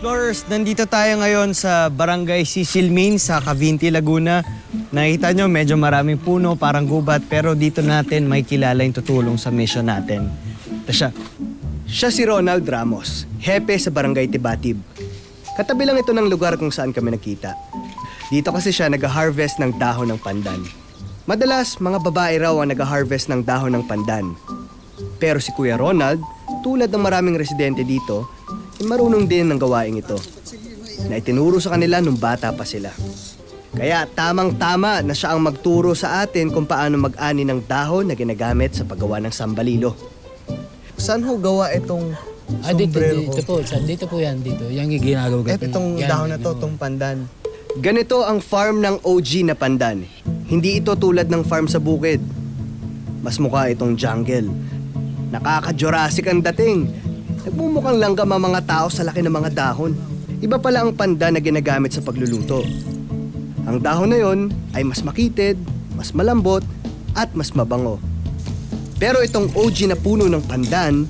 Explorers, nandito tayo ngayon sa Barangay Sisilmin sa Cavinti, Laguna. Nakita nyo, medyo maraming puno, parang gubat, pero dito natin may kilala yung tutulong sa mission natin. Siya si Ronald Ramos, hepe sa Barangay Tibatib. Katabi lang ito ng lugar kung saan kami nakita. Dito kasi siya nag-harvest ng dahon ng pandan. Madalas, mga babae raw ang nag-harvest ng dahon ng pandan. Pero si Kuya Ronald, tulad ng maraming residente dito, marunong din ng gawaing ito na itinuro sa kanila nung bata pa sila. Kaya tamang-tama na siya ang magturo sa atin kung paano mag-ani ng dahon na ginagamit sa paggawa ng sambalilo. Saan ho gawa itong sombrero ko? Dito po yan, dito. Yung ginagawa ko. Itong dahon na to, itong pandan. Ganito ang farm ng OG na pandan. Hindi ito tulad ng farm sa bukid. Mas mukha itong jungle. Nakaka-Jurassic ang dating. Nagmumukhang langgam ang mga tao sa laki ng mga dahon. Iba pala ang pandan na ginagamit sa pagluluto. Ang dahon na yon ay mas makitid, mas malambot, at mas mabango. Pero itong OG na puno ng pandan,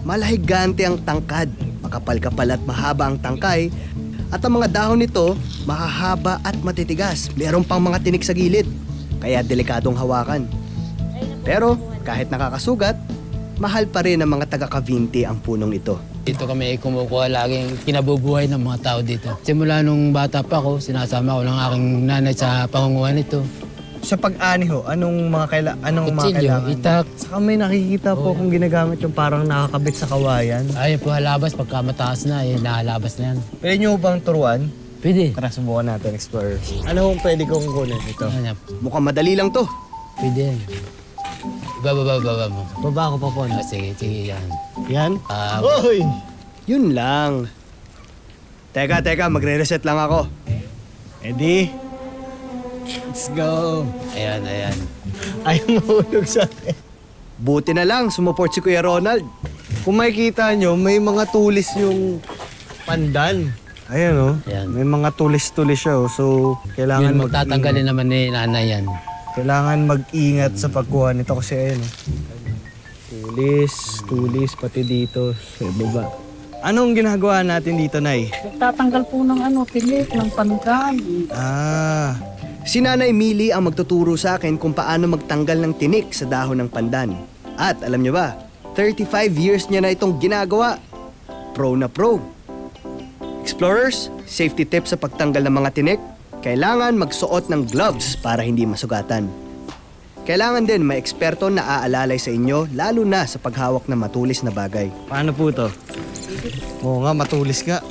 malahigante ang tangkad, makapal-kapal at mahaba ang tangkay, at ang mga dahon nito mahahaba at matitigas. Meron pang mga tinik sa gilid, kaya delikadong hawakan. Pero kahit nakakasugat, mahal pa rin ng mga taga-Cavinti ang punong ito. Dito kami kumukuha laging kinabubuhay ng mga tao dito. Simula nung bata pa ako, sinasama ko ng aking nanay sa pangunguha nito. Sa pag-ani ho, anong mga kailangan? Itak. Saka may nakikita po kung ginagamit yung parang nakakabit sa kawayan. Ayun po halabas, pagka mataas na, nahalabas na yan. Pwede nyo bang turuan? Pwede. Tara, subukan natin, explorers. Ano kung pwede kong kunin ito? Ano, Mukhang madali lang to. pwede yan. Baba mo. Baba ako pa po. Sige, yan. Yan? Hoy! Yun lang. Teka, magre-reset lang ako. Ready? Let's go. Ayan. Ayaw mahulog sa akin. Buti na lang, sumuport si Kuya Ronald. Kung makikita nyo, may mga tulis yung pandan. Ayan o. Ayan. May mga tulis-tulis siya o. So, kailangan Yun, magtatanggalin naman ni nanay yan. Kailangan mag-ingat sa pagkuha nito kasi ayan o. Tulis, pati dito sa baba. Anong ginagawa natin dito, Nay? Tatanggal po ng tinik, ng pandan. Si Nanay Mili ang magtuturo sa akin kung paano magtanggal ng tinik sa dahon ng pandan. At alam niyo ba, 35 years niya na itong ginagawa. Pro na pro. Explorers, safety tips sa pagtanggal ng mga tinik, kailangan magsuot ng gloves para hindi masugatan. Kailangan din may eksperto na aalalay sa inyo, lalo na sa paghawak ng matulis na bagay. Paano po to? Oo nga, matulis nga.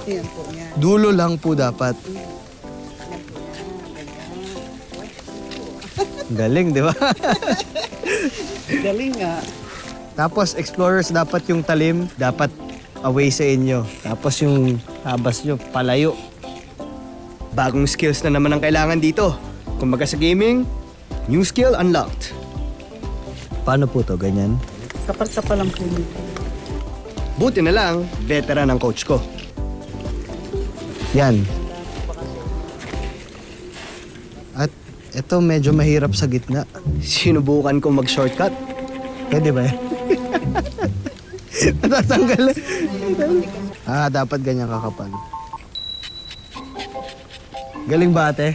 Yan po yan. Dulo lang po dapat. Galing, di ba? Galing nga. Tapos, explorers, dapat yung talim, dapat away sa inyo. Tapos yung habas nyo, palayo. Bagong skills na naman ang kailangan dito. Kumbaga sa gaming, new skill unlocked. Paano po to? Ganyan? Kapal-kapal ang puno. Buti na lang, veteran ang coach ko. Yan. At ito medyo mahirap sa gitna. Sinubukan kong mag-shortcut. Pwede ba yan? Natatanggal. Dapat ganyan kakapal. Galing ba, ate?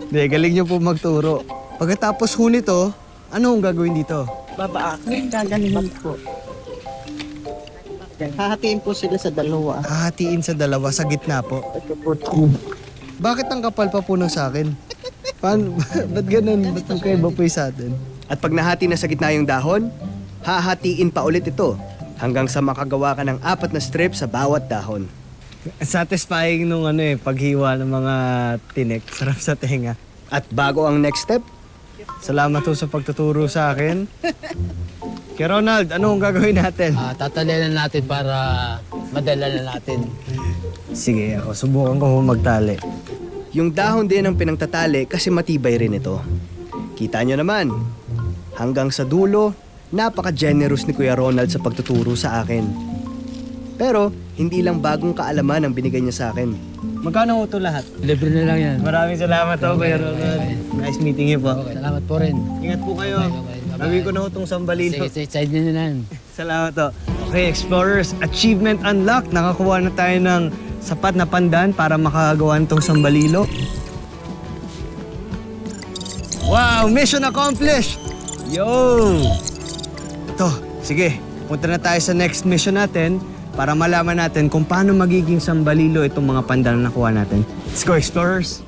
Hindi, galing nyo po magturo. Pagkatapos ho nito, ano ang gagawin dito? Babaakin, gaganihin po. Hahatiin po sila sa dalawa. Hahatiin sa dalawa, sa gitna po. Ito po. Bakit ang kapal pa po ng sa akin? Paano? Ba't ganun? Ba't ang kaiba po yung sa atin? At pag nahati na sa gitna yung dahon, hahatiin pa ulit ito hanggang sa makagawa ka ng 4 na strip sa bawat dahon. Satisfying nung paghiwa ng mga tinik. Sarap sa tenga. At bago ang next step, Salamat po sa pagtuturo sa akin. Kaya Ronald, ano ang gagawin natin? Tatalian natin para madala na natin. Sige, ako subukan ko magtali. yung dahon din ang pinangtatali kasi matibay rin ito. Kita nyo naman, hanggang sa dulo, napaka-generous ni Kuya Ronald sa pagtuturo sa akin. Pero, hindi lang bagong kaalaman ang binigay niya sa akin. Magkano ito lahat? Libre na lang yan. Maraming salamat po, Kuya Ronald. Nice meeting you po. Okay, salamat po rin. Ingat po kayo. Okay, bye-bye. Gawin ko na itong sambalino. Sige, side nyo na yan. Salamat po. Okay, explorers, achievement unlocked. Nakakuha na tayo ng sapat na pandan para makagawa nitong sambalilo. Wow, mission accomplished! Yo! Ito, sige, punta na tayo sa next mission natin para malaman natin kung paano magiging sambalilo itong mga pandan na nakuha natin. Let's go, explorers!